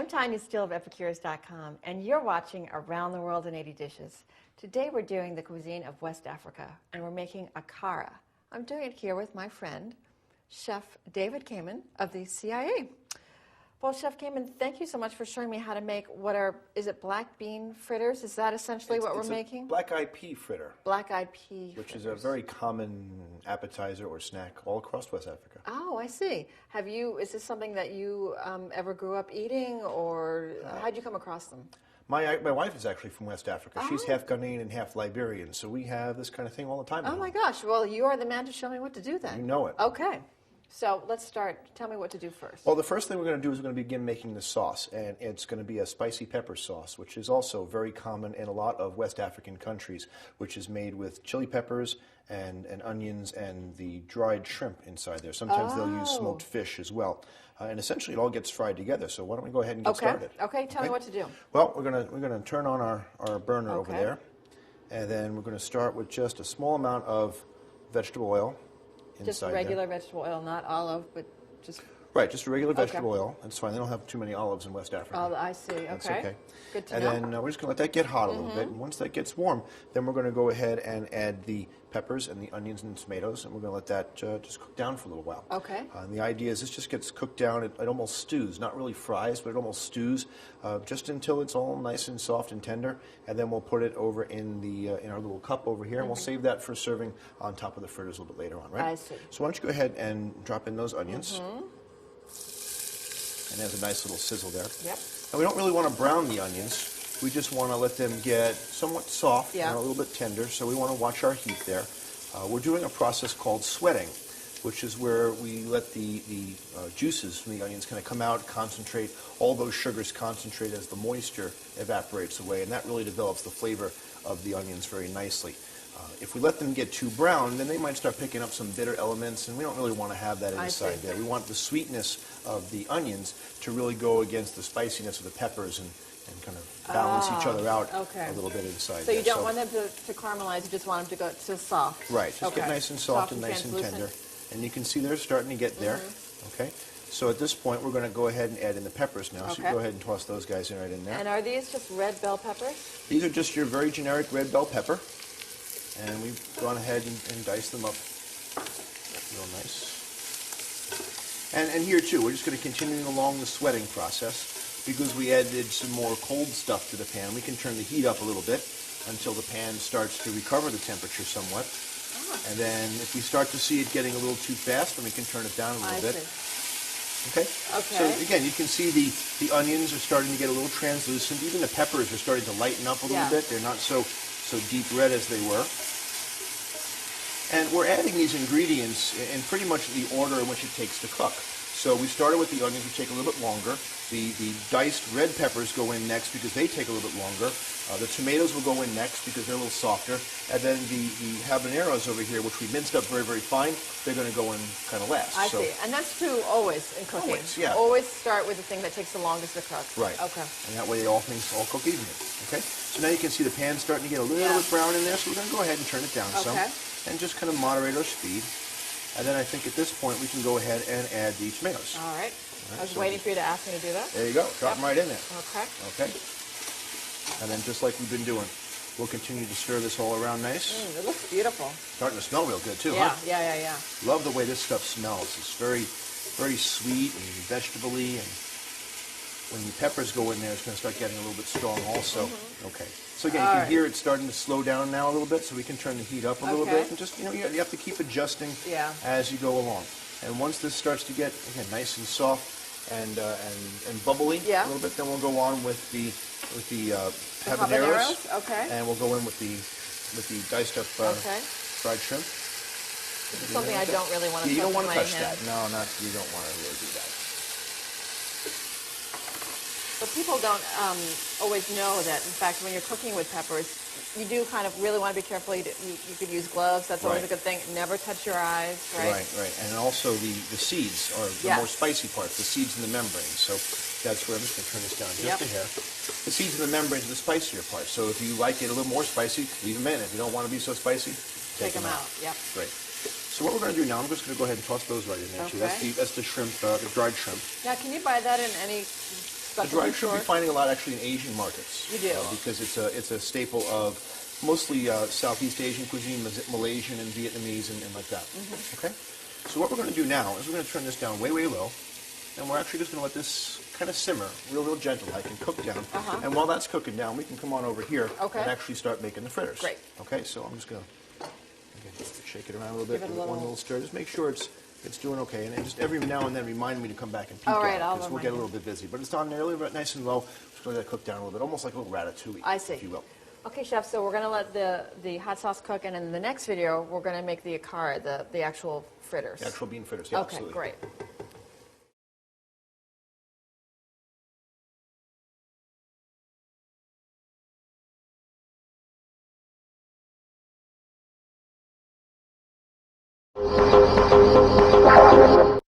I'm Tanya Steele of Epicurious.com, and you're watching Around the World in 80 Dishes. Today we're doing the cuisine of West Africa, and we're making akara. I'm doing it here with my friend, Chef David Kamen of the CIA. Well, Chef Kamen, thank you so much for showing me how to make is it black bean fritters? Is that essentially what we're making? Black-eyed pea fritter. Black-eyed pea Which fritters. is a very common appetizer or snack all across West Africa. Oh, I see. Is this something that you ever grew up eating, or how'd you come across them? My wife is actually from West Africa. She's half Ghanaian and half Liberian, so we have this kind of thing all the time. Oh my gosh, well, you are the man to show me what to do then. You know it. Okay. So let's start. Tell me what to do first. Well, the first thing we're going to do is we're going to begin making the sauce, and it's going to be a spicy pepper sauce, which is also very common in a lot of West African countries, which is made with chili peppers and onions and the dried shrimp inside there. Sometimes they'll use smoked fish as well. And essentially it all gets fried together, so why don't we go ahead and get started. Okay, tell me what to do. Well, we're going to turn on our burner over there, and then we're going to start with just a small amount of vegetable oil. Just regular vegetable oil, not olive, but just... Right, just a regular vegetable oil. That's fine. They don't have too many olives in West Africa. Oh, I see. Okay. That's okay. Good to know. And then we're just going to let that get hot a little bit. And once that gets warm, then we're going to go ahead and add the peppers and the onions and tomatoes, and we're going to let that just cook down for a little while. Okay. And the idea is this just gets cooked down. It almost stews, not really fries, but it almost stews just until it's all nice and soft and tender. And then we'll put it over in our little cup over here, and we'll save that for serving on top of the fritters a little bit later on, right? I see. So why don't you go ahead and drop in those onions. And there's a nice little sizzle there. Yep. And we don't really want to brown the onions. We just want to let them get somewhat soft and a little bit tender, so we want to watch our heat there. We're doing a process called sweating, which is where we let the juices from the onions kind of come out, concentrate, all those sugars concentrate as the moisture evaporates away, and that really develops the flavor of the onions very nicely. If we let them get too brown, then they might start picking up some bitter elements, and we don't really want to have that inside there. We want the sweetness of the onions to really go against the spiciness of the peppers and kind of balance each other out a little bit inside So you don't want them to caramelize, you just want them to go to soft. Right, just get nice and soft and nice and tender. And you can see they're starting to get there. Okay. So at this point, we're going to go ahead and add in the peppers now. So you go ahead and toss those guys right in there. And are these just red bell peppers? These are just your very generic red bell pepper. And we've gone ahead and diced them up real nice. And here too, we're just going to continue along the sweating process. Because we added some more cold stuff to the pan, we can turn the heat up a little bit until the pan starts to recover the temperature somewhat. And then if we start to see it getting a little too fast, then we can turn it down a little bit. Okay? So again, you can see the onions are starting to get a little translucent. Even the peppers are starting to lighten up a little bit. They're not so deep red as they were. And we're adding these ingredients in pretty much the order in which it takes to cook. So we started with the onions, which take a little bit longer. The diced red peppers go in next because they take a little bit longer. The tomatoes will go in next because they're a little softer. And then the habaneros over here, which we minced up very, very fine, they're going to go in kind of last. I see. And that's true always in cooking. Always, yeah. Always start with the thing that takes the longest to cook. Right. Okay. And that way all things all cook evenly. Okay? So now you can see the pan starting to get a little bit brown in there, so we're going to go ahead and turn it down some. And just kind of moderate our speed. And then I think at this point we can go ahead and add the tomatoes. All right. I was waiting for you to ask me to do that. There you go. Drop them right in there. Okay. Okay. And then just like we've been doing, we'll continue to stir this all around nice. It looks beautiful. Starting to smell real good too, yeah, huh? Yeah. Love the way this stuff smells. It's very, very sweet and vegetable-y, and when the peppers go in there, it's going to start getting a little bit strong also. Okay. So again, you can hear it starting to slow down now a little bit, so we can turn the heat up a little bit, and just, you have to keep adjusting as you go along. And once this starts to get, again, nice and soft and bubbly a little bit, then we'll go on with the habaneros. Okay. And we'll go in with the diced up fried shrimp. This is something I don't really want to touch. You don't want to touch hand. that. No, you don't want to really do that. But people don't always know that, in fact, when you're cooking with peppers, you do kind of really want to be careful. You could use gloves. That's always a good thing. Never touch your eyes, right? Right. And also the seeds are the more spicy parts, the seeds in the membrane. So that's where I'm just going to turn this down just a hair. The seeds in the membrane are the spicier part. So if you like it a little more spicy, leave them in. If you don't want to be so spicy, take them out. Yep. Great. So what we're going to do now, I'm just going to go ahead and toss those right in there too. That's the shrimp, the dried shrimp. Now, can you buy that in any The dried shrimp you're finding a lot actually in Asian markets. You do. Because it's a staple of mostly Southeast Asian cuisine, Malaysian and Vietnamese and like that. Okay? So what we're going to do now is we're going to turn this down way, way low, and we're actually just going to let this kind of simmer, real gentle like, and cook down. And while that's cooking down, we can come on over here and actually start making the fritters. Great. Okay, so I'm just going to shake it around a little bit, give it one little stir. Just make sure it's doing okay, and just every now and then remind me to come back and peek at it, because we'll get a little bit busy. But it's on there, a little bit nice and low. Just going to let it cook down a little bit, almost like a little ratatouille, if you will. Okay, Chef, so we're going to let the hot sauce cook, and in the next video, we're going to make the Akara, the actual fritters. The actual bean fritters, yeah, okay, absolutely. Great.